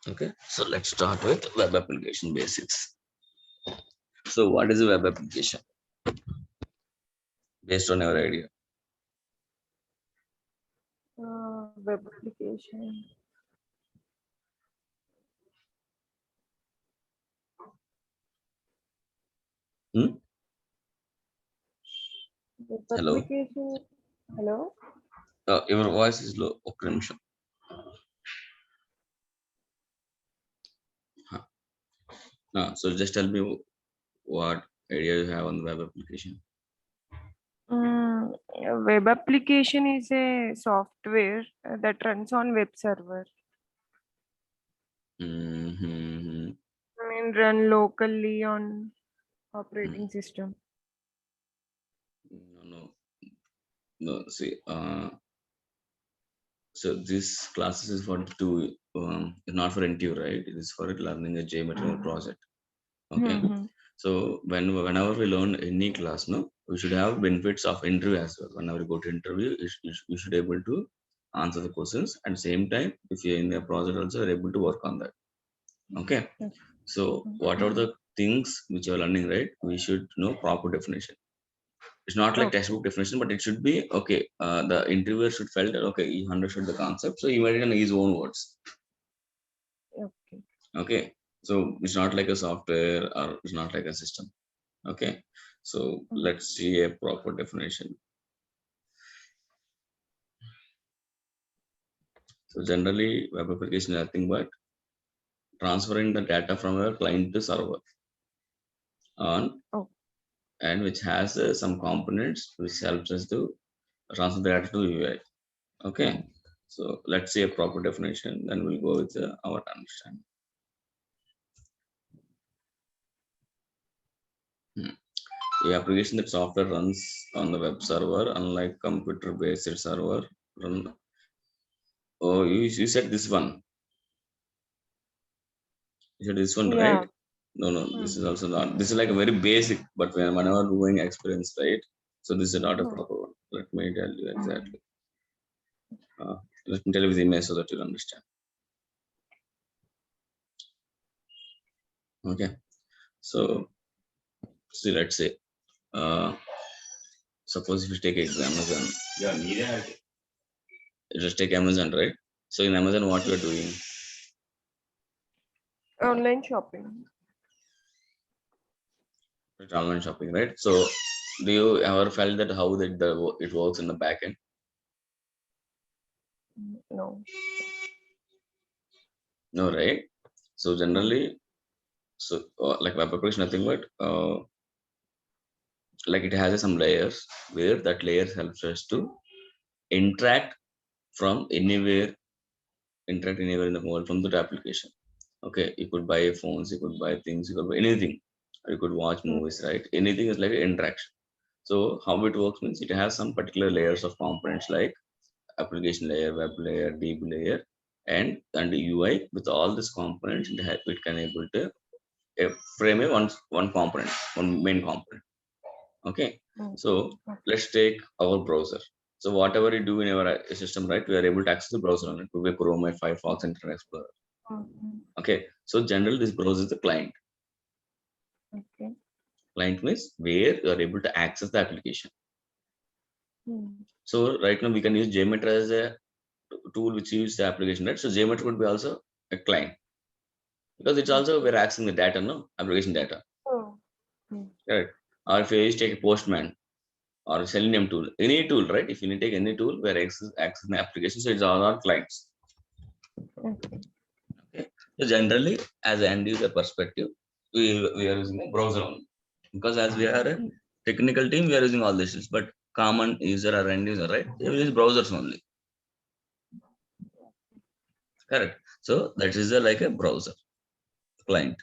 Okay, so let's start with web application basics. So what is a web application based on your idea? Web application. Hmm? Web Hello, application. Hello. your voice is low. Okay, నిమిషం. Huh. So just tell me what idea you have on the web application. A web application is a software that runs on web server. Mm-hmm. I mean, run locally on Hmm. operating system. No, no. See, so this classes is for not for NTU, right? It is for learning a geometry project. Okay. Mm-hmm. So whenever we learn any class, no, we should have benefits of interview as well. Whenever we go to interview, you should able to answer the questions. At the same time, if you're in a project, also you're able to work on that. Okay. So whatever the things which you're learning, right, we should know proper definition. It's not like Okay. textbook definition, but it should be okay. The interviewer should felt that okay, he understood the concept, so he made it in his own words. Okay. Okay. So it's not like a software or it's not like a system. Okay, so let's see a proper definition. So generally, web application is nothing but transferring the data from a client to server on, Oh. and which has some components which helps us to transfer the data to UI. Okay, so let's see a proper definition, then we'll go with our understanding. The application that software runs on the web server, unlike computer-based server. Run, oh, you said this one. You said this one, right? Yeah. No, no, this Mm. is also not. This is like a very basic, but whenever doing experience, right? So this is not a Mm. proper one. Let me tell you exactly. Uh, Let me tell you with image so that you'll understand. Okay. So see, let's say, uh, suppose if you take Amazon, yeah, you just take Amazon, right? So in Amazon, what you are doing? Online shopping. It's online shopping, right? So do you ever felt that how that it works in the back end? No. No, right? So Mm. generally, so like web application, nothing but like it has some layers where that layers helps us to interact from anywhere interact anywhere in the world from that application. Okay, you could buy phones, you could buy things, you could buy anything, you could watch Mm. movies, right? Anything is like an interaction. So how it works means it has some particular layers of components like application layer, web layer, DB layer, and UI. With all these components it can able to frame a one component, one main component. Okay, Mm. so Okay. let's take our browser. So whatever you do in our system, right, we are able to access the browser on it. Google Chrome, Firefox, Internet Explorer. Mm. Okay, so generally this browser is the client. Okay. Client means where you are able to access the application. Mm. So right now we can use JMeter as a tool which use the application, right? So JMeter would be also a client because it's also we're accessing the data, no application data, Oh. Mm. right? Or if you take a Postman or Selenium tool, any tool, right? If you need to take any tool where access the application, so it's all our clients. Okay. Okay. So generally, as an end user perspective, we are using a browser only because as we are a Mm. technical team, we are using all these tools. But common user or end user, right? They will use browsers only. Correct. So that is like a browser client.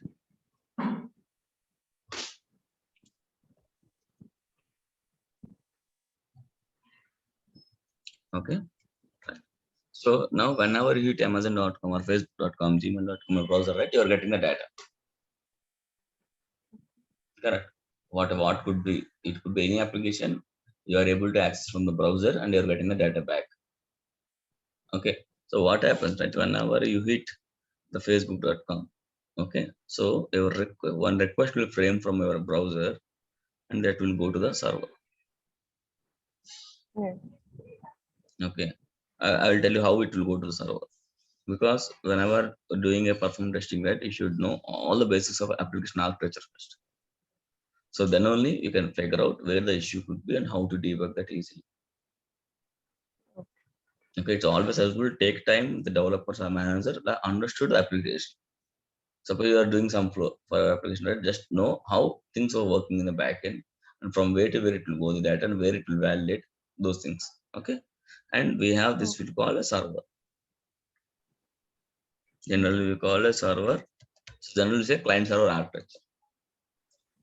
Okay. Right. So now whenever you hit Amazon.com or Facebook.com, Gmail.com or browser, right, you are getting the data. Correct. What could be? It could be any application you are able to access from the browser and you are getting the data back. Okay. So what happens, right? Whenever you hit the facebook.com. Okay, so your one request will frame from your browser and that will go to the server. Yeah. Okay, I will tell you how it will go to the server, because whenever doing a performance testing, right, you should know all the basics of application architecture first. So then only you can figure out where the issue could be and how to debug that easily. Okay, it's always helpful to take time. The developers or manager that understood the application. Suppose you are doing some flow for your application, right? Just know how things are working in the backend and from where to where it will go the data and where it will validate those things. Okay, and we have this Okay. we call a server. Generally, we call a server. So generally, say client server architecture.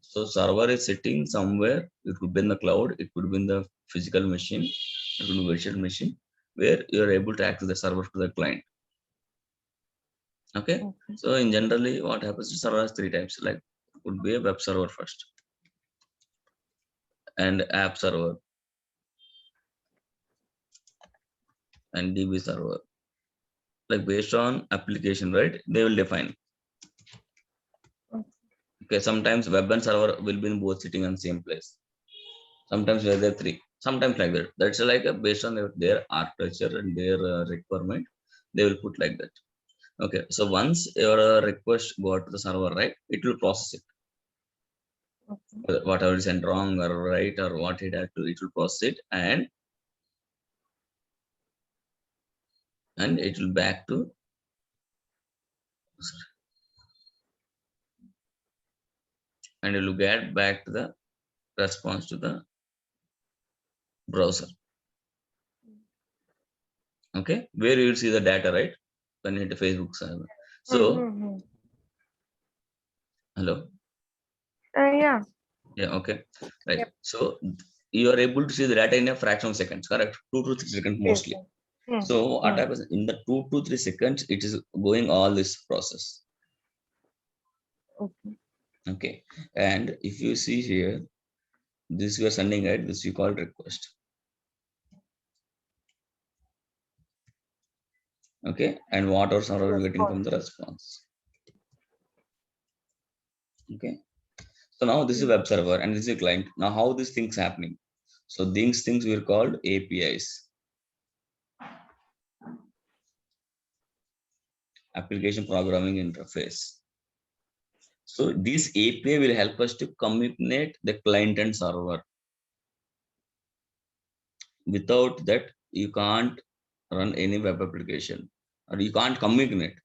So server is sitting somewhere. It could be in the cloud. It could be in the physical machine. It could be virtual machine where you are able to access the server to the client. Okay. Okay. So in generally, what happens is server has three types. Like could be a web server first and app server and DB server. Like based on application, right? They will define. Okay. Okay. Sometimes web and server will be in both sitting on same place. Sometimes where there are three. Sometimes like that. That's like a based on their architecture and their requirement. They will put like that. Okay. So once your request go to the server, right? It will process it. Okay. Whatever is sent wrong or right or what it will process it and it will back to and it will get back to the response to the browser. Okay, where you will see the data, right? When you hit the Facebook server. So Mm-hmm. hello. Yeah. Yeah, okay. Right. Yep. So you are able to see the data in a fraction of seconds, correct? 2 to 3 seconds Yes. mostly. Hmm. So what Hmm. happens in the 2 to 3 seconds, it is going all this process. Okay. Okay. And if you see here, this we are sending, right? This we call request. Okay. And what our server is getting from Response. the response. Okay. So now this is Hmm. web server and this is a client. Now how these things happening? So these things were called APIs, application programming interface. So this API will help us to communicate the client and server. Without that, you can't run any web application or you can't communicate.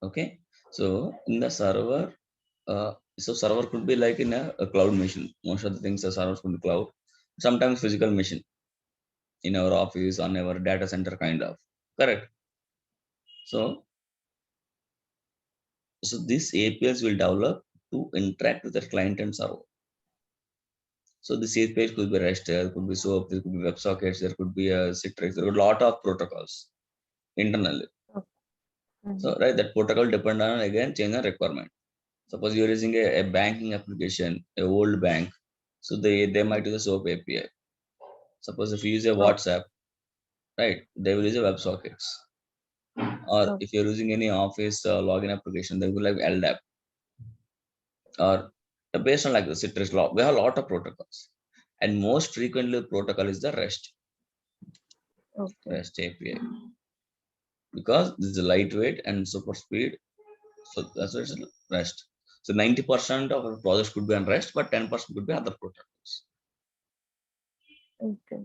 Okay. So in the server, so server could be like in a cloud machine. Most of the things the servers could be cloud. Sometimes physical machine in our office on our data center kind of. Correct. So this APIs will develop to interact with the client and server. So this API could be REST, there could be SOAP, there could be WebSockets, there could be a Citrix, there could be a lot of protocols internally. Okay. Mm-hmm. So right, that protocol depend on again change the requirement. Suppose you're using a banking application, a old bank, so they might use a SOAP API. Suppose if you use a Okay. WhatsApp, right, they will use a WebSockets. Or Okay. if you're using any office login application, they will have LDAP. Or based on like the Citrix law, we have a lot of protocols. And most frequently protocol is the Okay. REST API. Because this is lightweight and super speed. So that's why it's REST. So 90% of our projects could be on REST, but 10% could be other protocols. Okay.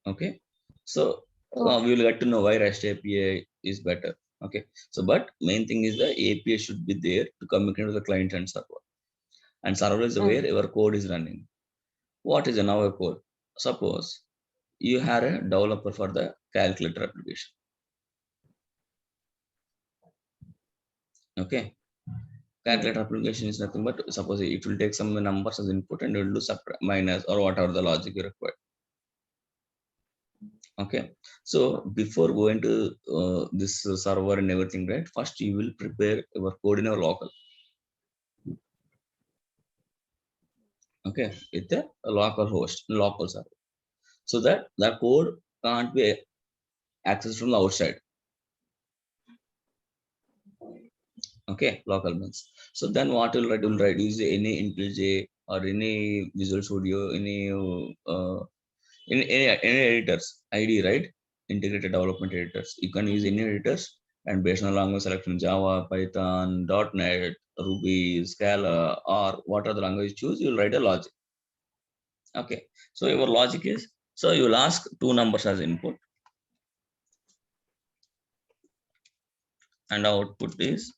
Okay. So Okay. we will get to know why REST API is better. Okay. So, but main thing is the API should be there to communicate with the client and server. And server is Mm. where your code is running. What is another code? Suppose you have a developer for the calculator application. Okay. Yeah. Calculator application is nothing but suppose it will take some numbers as input and it will do subtract minus or whatever the logic you require. Okay. So before going to this server and everything, right? First you will prepare your code in a local. Okay, it's a local host, local server. so that the code can't be accessed from the outside. Okay, local means. So then what you'll write? You'll write use any IntelliJ or any Visual Studio, any editors ID, right? Integrated development editors. You can use any editors, and based on language selection, Java, Python, .NET, Ruby, Scala, or what other language you choose, you'll write a logic. Okay, so your logic is, so you'll ask two numbers as input, and output is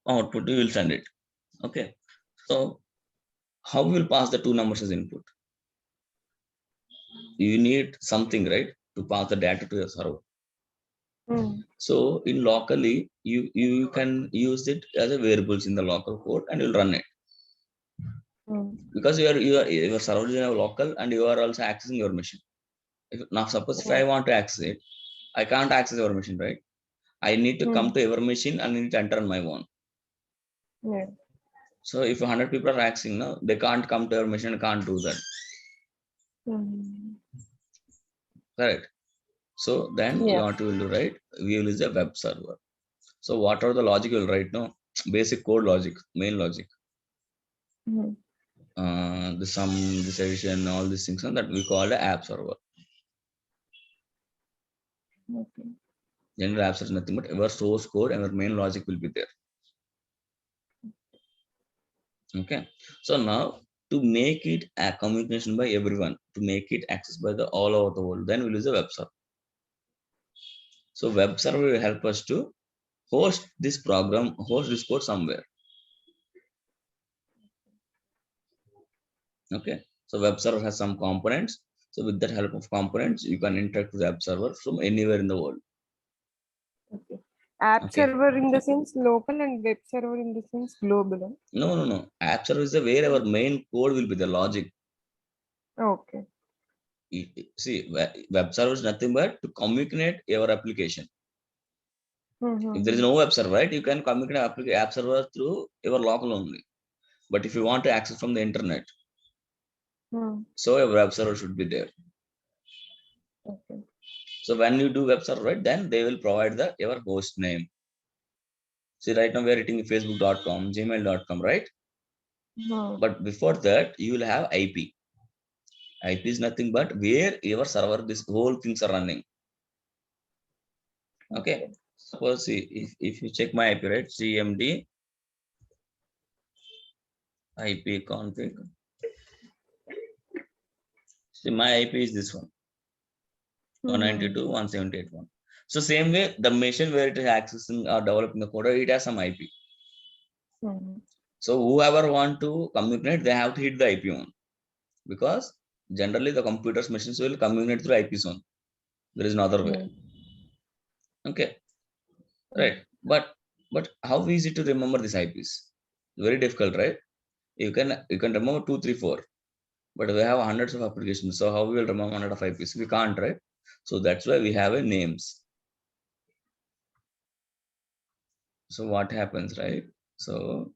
output you will send it. Okay, so how we will pass the two numbers as input? You need something, right, to pass the data to your server. So in locally, you can use it as a variables in the local code, and you'll run it. Because your server is in a local, and you are also accessing your machine. Now suppose if I want to access it, I can't access your machine, right? I need to come to your machine and need to enter on my own. Yeah. So if 100 people are accessing now, they can't come to your machine, can't do that. Correct. So then what we will do, right? We will use a web server. So what are the logic you will write now? Basic code logic, main logic. The sum, this addition, all these things, and that we call the app server. Okay. General app server is nothing but our source code and our main logic will be there. Okay. So now to make it a communication by everyone, to make it accessed by the all over the world, then we'll use a web server. So web server will help us to host this program, host this code somewhere. Okay. So web server has some components. So with that help of components, you can interact with the web server from anywhere in the world. Okay. App server in the sense local and web server in the sense global. No. App server is where our main code will be the logic. Okay. See, web server is nothing but to communicate your application. If there is no web server, right, you can communicate app server through your local only. But if you want to access from the internet, so a web server should be there. Okay. So when you do web server, right, then they will provide your host name. See, right now we are writing facebook.com, gmail.com, right? But before that, you will have IP. IP is nothing but where your server, this whole things are running. Okay. Suppose see, if you check my IP, right, CMD IP config. See, my IP is this one, 192.168.1. So same way, the machine where it is accessing or developing the code, it has some IP. So whoever want to communicate, they have to hit the IP one, because generally the computers machines will communicate through IP zone. There is no other way. Okay, right? But how easy to remember these IPs? Very difficult, right? You can remember 2, 3, 4, but we have hundreds of applications. So how we will remember 100 of IPs? We can't, right? So that's why we have a names. So what happens, right? So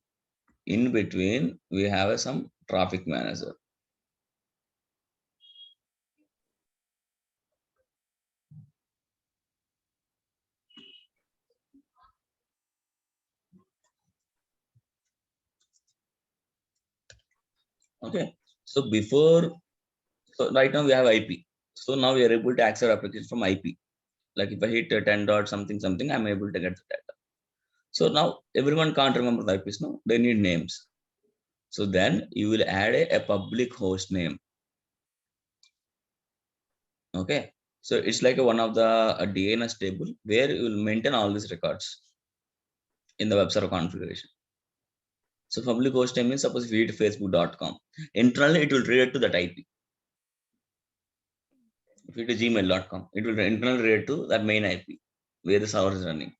in between we have some traffic manager. Okay. So right now we have IP. So now we are able to access application from IP. Like if I hit 10 dot something, I'm able to get the data. So now everyone can't remember the IPs. No, they need names. So then you will add a public host name. Okay. So it's like one of the DNS table where you will maintain all these records in the web server configuration. So public host name means suppose if you hit facebook.com, internally it will read to that IP. If it is gmail.com, it will internally read to that main IP where the server is running.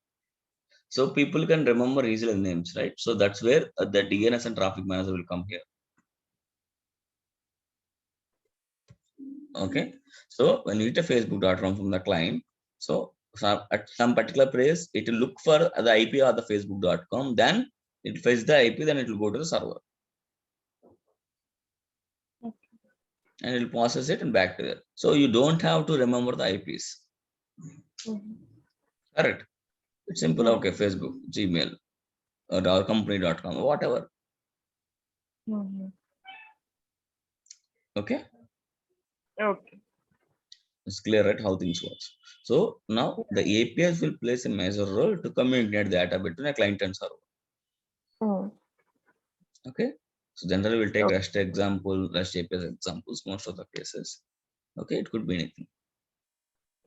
So people can remember easily names, right? So that's where the DNS and traffic manager will come here. Okay. So when you hit a facebook.com from the client, so at some particular place, it will look for the IP or the facebook.com, then it will fetch the IP, then it will go to the server. and it will process it and back to there. So you don't have to remember the IPs. Correct. It's simple. Okay, Facebook, Gmail, or company.com, whatever. Okay. Okay. It's clear, right, how things work. So now the APIs will play a major role to communicate data between a client and server. Okay. So generally we'll take REST example, REST APIs examples, most of the cases. Okay, it could be anything.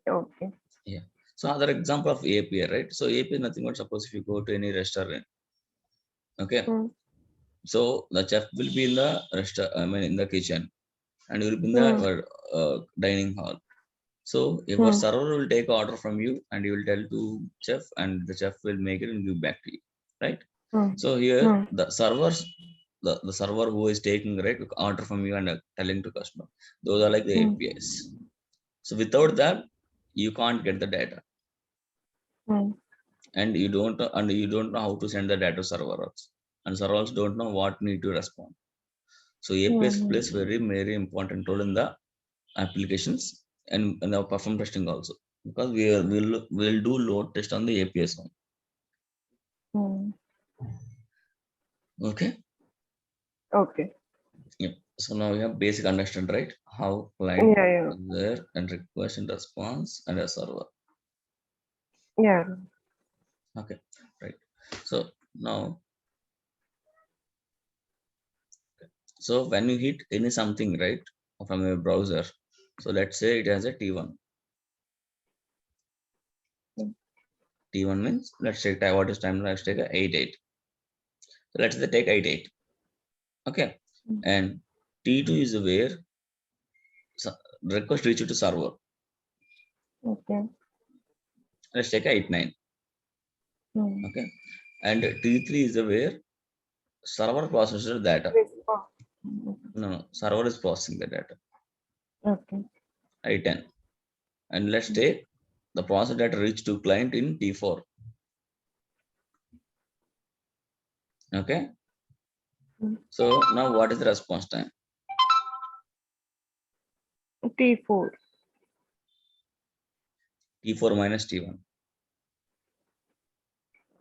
Okay. Yeah. So other example of API, right? So API is nothing but suppose if you go to any restaurant, okay. So the chef will be in the restaurant, I mean in the kitchen, and you will be in the dining hall. So your server will take order from you and you will tell to chef and the chef will make it and give back to you, right? So here the servers, the server who is taking right order from you and telling to customer, those are like the APIs. So without that, you can't get the data, and you don't know how to send the data to servers, and servers don't know what need to respond. So APIs plays very important role in the applications and in our perform testing also, because we'll do load test on the APIs one. Okay. Okay. Yep. So now we have basic understand, right? How client is there and request and response and a server. Yeah. Okay. Right. So now, so when you hit any something, right, from a browser, so let's say it has a T1. T1 means let's take what is time? Let's take a 88. So let's say take 88. Okay. And T2 is where request reach to server. Okay. Let's take a 89. Okay. And T3 is where server processes the data. No, server is processing the data. Okay. I10. And let's take the process data reach to client in T4. Okay. So now what is the response time? T4. T4 minus T1.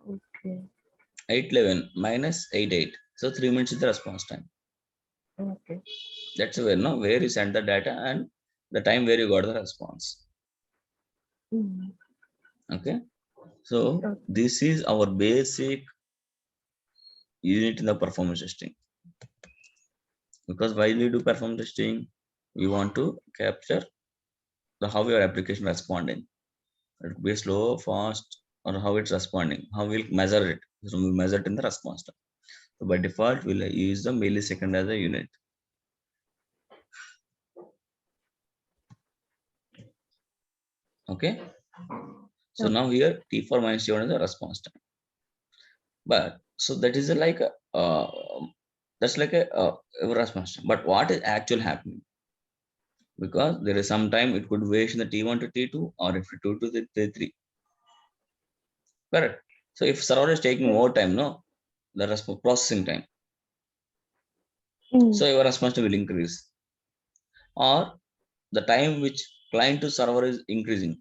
Okay. 811 minus 88. So 3 minutes is the response time. Okay. That's where where you send the data and the time where you got the response. Okay. So this is our basic unit in the performance testing. Because while we do performance testing, we want to capture how your application responding. It will be slow, fast, or how it's responding. How we'll measure it. So we measure it in the response time. So by default, we'll use the millisecond as a unit. Okay. So now here T4 minus T1 is the response time. But so that is like that's like a response time. But what is actually happening? Because there is some time it could vary in the T1 to T2 or if T2 to the T3. Correct. So if server is taking more time, the processing time. So your response time will increase. Or the time which client to server is increasing,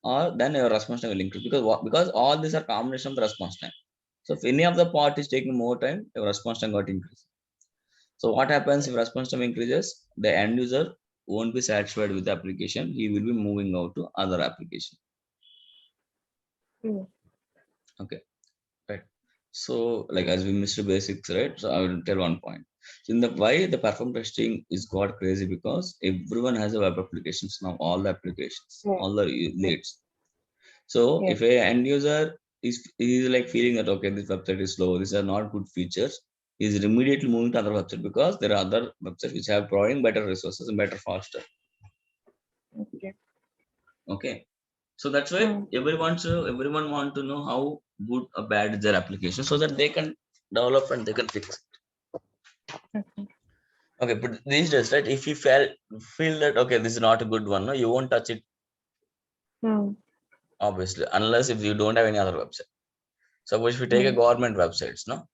or then your response time will increase, because all these are combination of the response time. So if any of the part is taking more time, your response time got increased. So what happens if response time increases? The end user won't be satisfied with the application. He will be moving out to other application. Okay, right. So like as we missed the basics, right? So I will tell one point. So in the why the performance testing is got crazy, because everyone has a web applications now, all the applications, all the leads. So if a end user is like feeling that okay, this website is slow, these are not good features, is immediately moving to other website, because there are other websites which have providing better resources and better faster. Okay. So that's why everyone want to know how good or bad is their application, so that they can develop and they can fix it. Okay, but these days, right? If you feel that okay, this is not a good one, no, you won't touch it. Obviously, unless if you don't have any other website. Suppose if you take a government websites, no.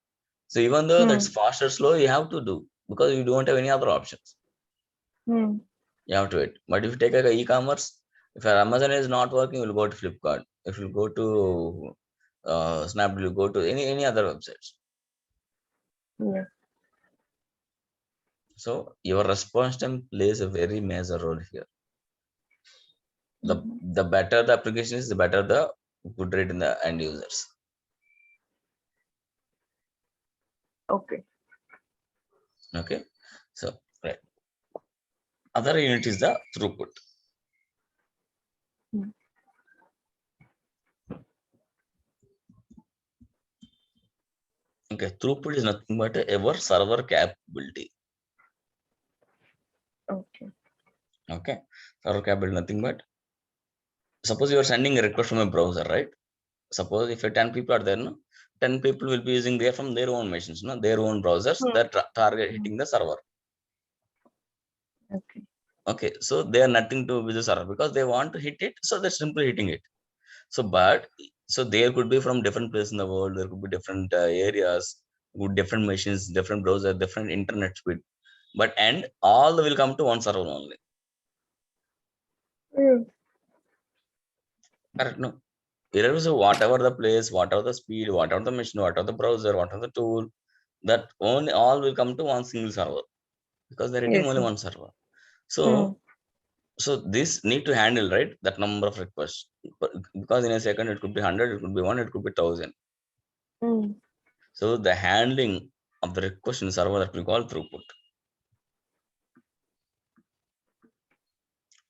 So even though that's fast or slow, you have to do, because you don't have any other options. Hmm. You have to wait. But if you take a e-commerce, if your Amazon is not working, you'll go to Flipkart. If you go to Snapdeal, you go to any other websites. Yeah. So your response time plays a very major role here. Mhm. The better the application is, the better the good rate in the end users. Okay. Okay. So right. Other unit is the throughput. Hmm. Okay, throughput is nothing but our server capability. Okay. Okay, server capability nothing but, suppose you are sending a request from a browser, right? Suppose if 10 people are there, no, 10 people will be using their from their own machines, no, their own browsers Hmm. that target Hmm. hitting the server. Okay. Okay, so they are nothing to with the server because they want to hit it, so they're simply hitting it. So, but so there could be from different places in the world, there could be different areas with different machines, different browser, different internet speed. But and all will come to one server only. Hmm. Correct? No. Irrespective of whatever the place, whatever the speed, whatever the machine, whatever the browser, whatever the tool, that only all will come to one single server because they're hitting Yes. only Yes. one server. Hmm. So this need to handle, right, that number of requests. Because in a second it could be 100, it could be 1, it could be 1,000. Hmm. So the handling of the request in the server, that we call throughput.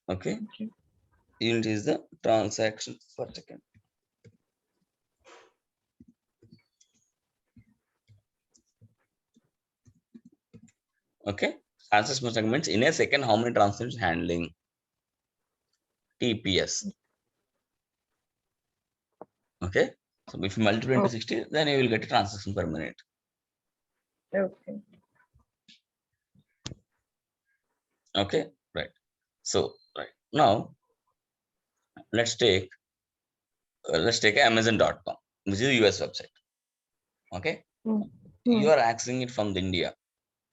Okay. Okay. Unit is the transaction per second. Okay. Transaction per second means in a second how many transactions handling. TPS. Okay. So if you multiply into Oh, 60, then you will get a transaction per minute. okay. Okay. Right. So right now let's take Amazon.com, which is a US website. Okay. Hmm. You Hmm. are accessing it from India,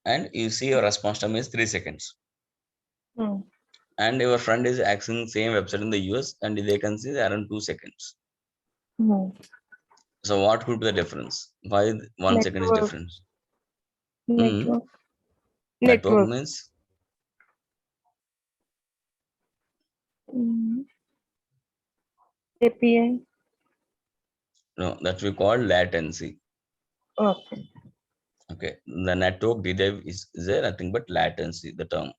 and you see your response time is 3 seconds. Hmm. And your friend is accessing same website in the US, and they can see around 2 seconds. Hmm. So what could be the difference? Why 1 second is Network. difference? Network. Network Network. means Hmm. API. no, that we call latency. Okay. Okay, the network delay is there nothing but latency, the term.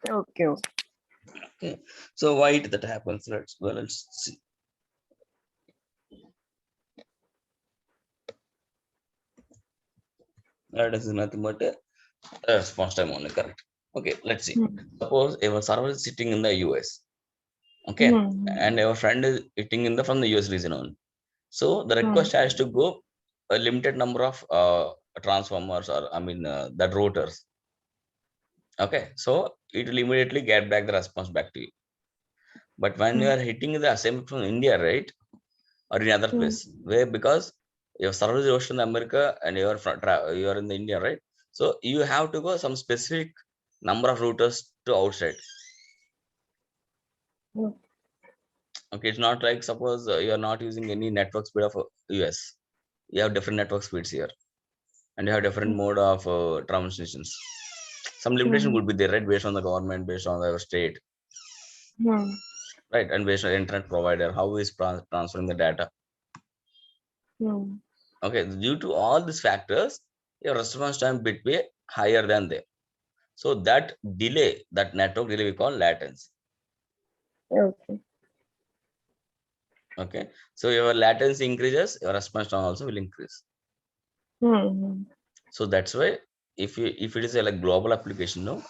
Okay. Okay. Okay, so why that happens? Let's see. Latency is nothing but a response time only, correct? Okay, let's see. Hmm. Suppose if a server is sitting in the US, okay, Hmm. and our friend is sitting in the from the US region only. So the Hmm. request has to go a limited number of transformers, or I mean that routers. Okay, so it will immediately get back the response back to you. But when you Hmm. are hitting the assembly from India, right, or in other Hmm. place, where because your server is hosted in America and you are in the India, right? So you have to go some specific number of routers to outside. Hmm. Okay, it's not like suppose you are not using any network speed of US. You have different network speeds here, and you have different mode of transmissions. Some limitation Hmm. would be there, right, based on the government, based on the state, Hmm. right, and based on the internet provider, how is transferring the data. Hmm. Okay, due to all these factors, your response time bit be higher than there. So that delay, that network delay, we call latency. Okay. Okay, so your latency increases, your response time also will increase. Hmm. So that's why if it is a like global application, no,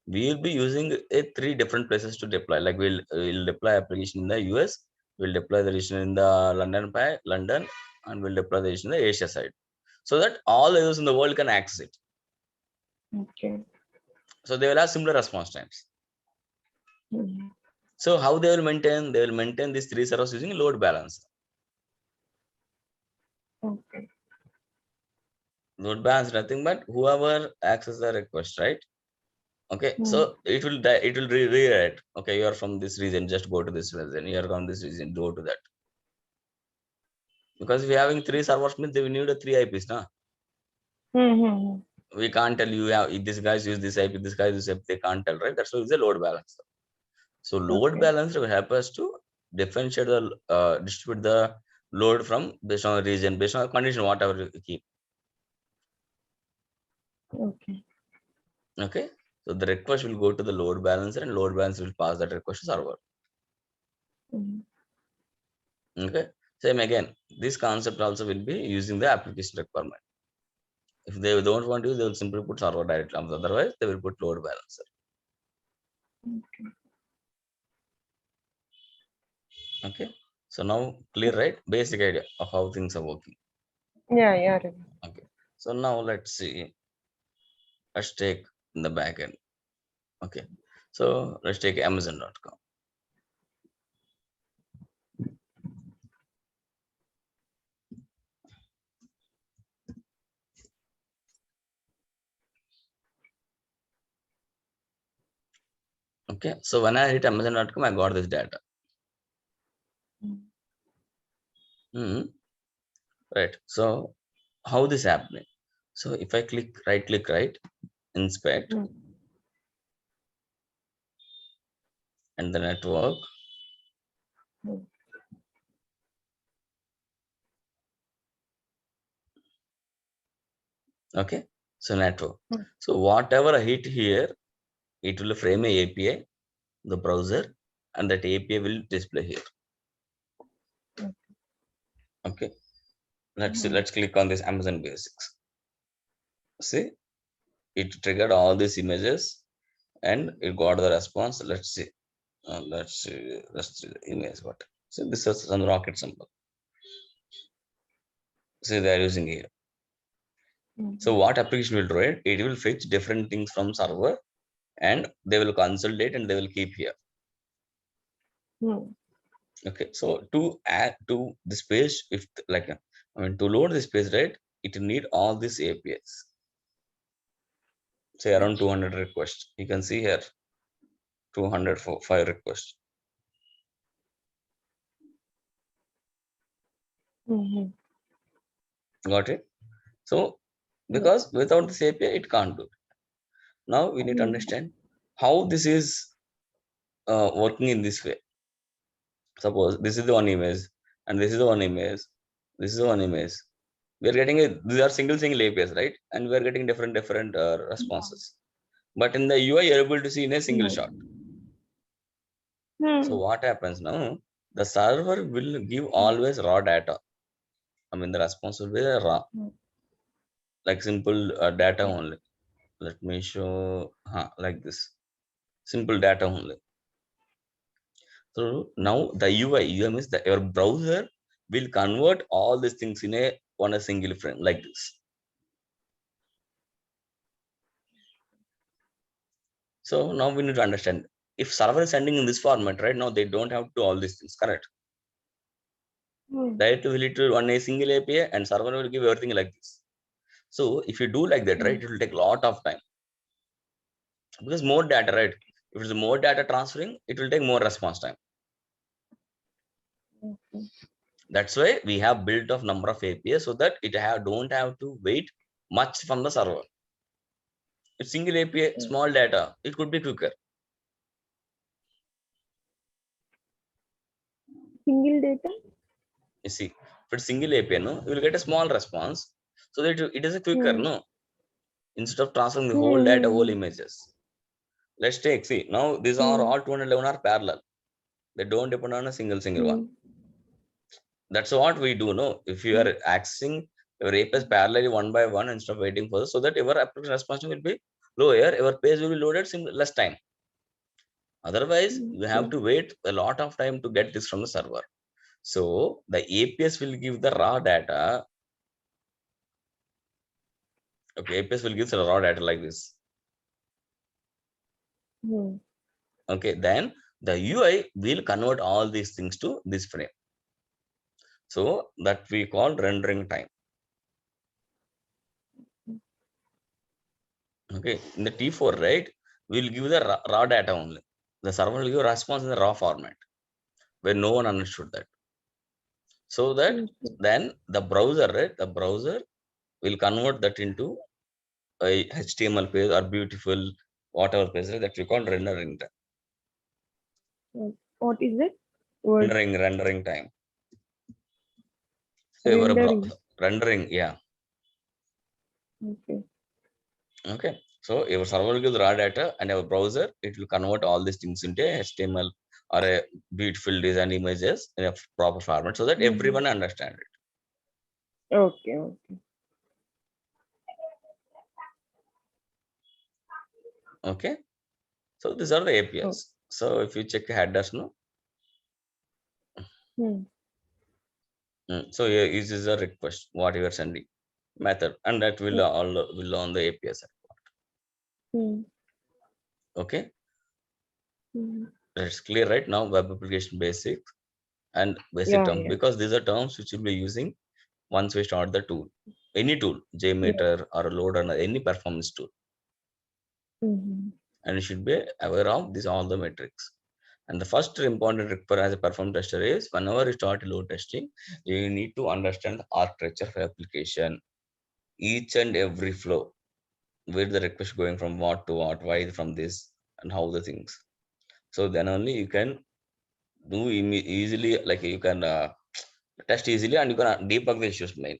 we will be using a three different places to deploy. Like we'll deploy application in the US, we'll deploy the region in the London, and we'll deploy the region in the Asia side, so that all the users in the world can access it. Okay. So they will have similar response times. Hmm. So how they will maintain? They will maintain these three servers using load balance. Okay. Load balance nothing but whoever access the request, right? Okay, so it will rewrite. Okay, you are from this region, just go to this region. You are from this region, go to that. Because if you're having 3 servers means they will need a 3 IPs, na? We can't tell you, yeah, if this guys use this IP, this guy use this IP, they can't tell, right? That's why it's a load balancer. So load balancer will help us to differentiate the distribute the load from based on region, based on the condition, whatever you keep. Okay, so the request will go to the load balancer and load balancer will pass that request to server. Okay, same again, this concept also will be using the application requirement. If they don't want to, they will simply put server directly. Otherwise they will put load balancer. Okay, so now clear, right? Basic idea of how things are working. Yeah. Okay, so now let's see, let's take in the back end. Okay, so let's take Amazon.com. Okay, so when I hit Amazon.com, I got this data. Right, so how this happening? So if I right click, inspect, and the network, okay, so network. So whatever I hit here, it will frame a API, the browser, and that API will display here. Okay, let's see, let's click on this Amazon Basics. See, it triggered all these images and it got the response. Let's see, let's see the image. What? So this is some rocket symbol. See, they are using here. So what application will do it? It will fetch different things from server and they will consolidate and they will keep here. Okay, so to add to this page, if like to load this page, right, it will need all these APIs. Say around 200 requests. You can see here 205 requests. Got it? So because without this API, it can't do it. Now we need to understand how this is working in this way. Suppose this is the one image, and this is the one image, this is the one image. We are getting these are single APIs, right? And we are getting different responses. But in the UI, you're able to see in a single shot. So what happens now? The server will give always raw data. I mean, the response will be raw, like simple data only. Let me show like this, simple data only. So now the UI means that your browser will convert all these things in on a single frame like this. So now we need to understand, if server is sending in this format, right now they don't have to do all these things, correct? Directly will it on a single API and server will give everything like this. So if you do like that, right, it will take a lot of time because more data, right? If it's more data transferring, it will take more response time. That's why we have built of number of APIs so that it don't have to wait much from the server. It's single API, small data, it could be quicker. Single data? You see, if it's single API, no, you will get a small response so that it is a quicker, no? Instead of transferring the whole data, whole images. Let's take, see, now these are all 211 are parallel. They don't depend on a single one. That's what we do, no? If you are accessing your APIs parallelly one by one instead of waiting for this, so that your application response will be lower, your page will be loaded in less time. Otherwise, you have to wait a lot of time to get this from the server. So the APIs will give the raw data. Okay, APIs will give the raw data like this. Okay, then the UI will convert all these things to this frame. So that we call rendering time. Okay, in the T4, right? we'll give the raw data only. The server will give response in the raw format where no one understood that. So that then the browser, right? The browser will convert that into a HTML page or beautiful whatever page, right, that we call rendering time. What is it? Word. Rendering time. So rendering, yeah. Okay. Okay. So your server will give the raw data, and our browser, it will convert all these things into a HTML or a beautiful design images in a proper format so that everyone understand it. Okay. Okay. Okay. So these are the APIs. Oh. So if you check headers, no. So here is a request what you are sending method, and that will all will on the API side. Okay. That's clear right now. Web application basics and basic terms, because these are terms which you'll be using once we start the tool, any tool, JMeter or a loader, any performance tool. And you should be aware of these all the metrics. And the first important requirement as a performance tester is whenever you start load testing, you need to understand the architecture for application, each and every flow, where the request going from what to what, why from this, and how the things. So then only you can do easily, like you can test easily, and you can debug the issues main.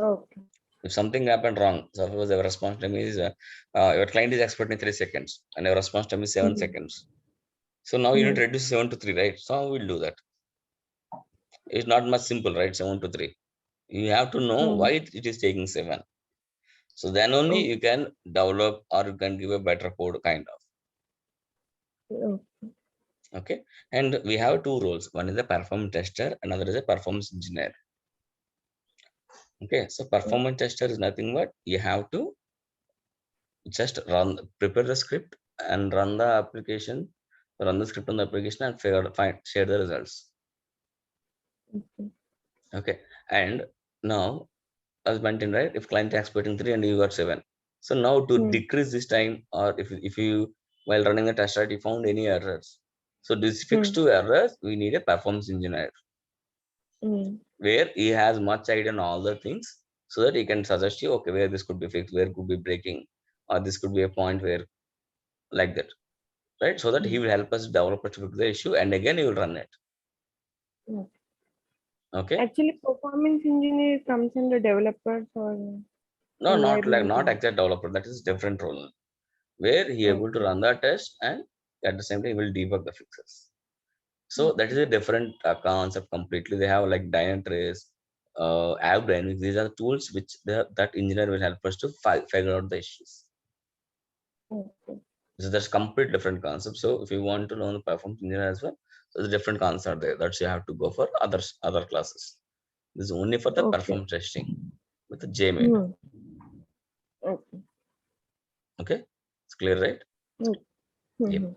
Okay. If something happened wrong, suppose your response time is your client is expecting 3 seconds and your response time is 7 seconds. So now you need to reduce 7 to 3, right? So how we'll do that? It's not much simple, right? 7 to 3. You have to know why it is taking 7. So then only you can develop or you can give a better code kind of. Okay. And we have two roles. One is a performance tester, another is a performance engineer. Okay. So performance tester is nothing but you have to just prepare the script and run the application, run the script on the application and share the results. Okay. And now, as mentioned, right, if client is expecting 3 and you got 7. So now to decrease this time, or if you while running the test, right, you found any errors. So this fix 2 errors, we need a performance engineer. Where he has much idea on all the things, so that he can suggest you, okay, where this could be fixed, where could be breaking, or this could be a point where, like that, right? So that he will help us develop to fix the issue, and again he will run it. Okay. Actually, performance engineer comes under developers or no, not exact developer. That is different role, where he able to run the test and at the same time he will debug the fixes. So that is a different concept completely. They have like Dynatrace, AppDynamics. These are tools which that engineer will help us to figure out the issues. So that's complete different concept. So if you want to learn the performance engineer as well, so the different concept there. That's you have to go for other classes. This is only for the performance testing with the JMeter. Okay, it's clear, right? Yeah.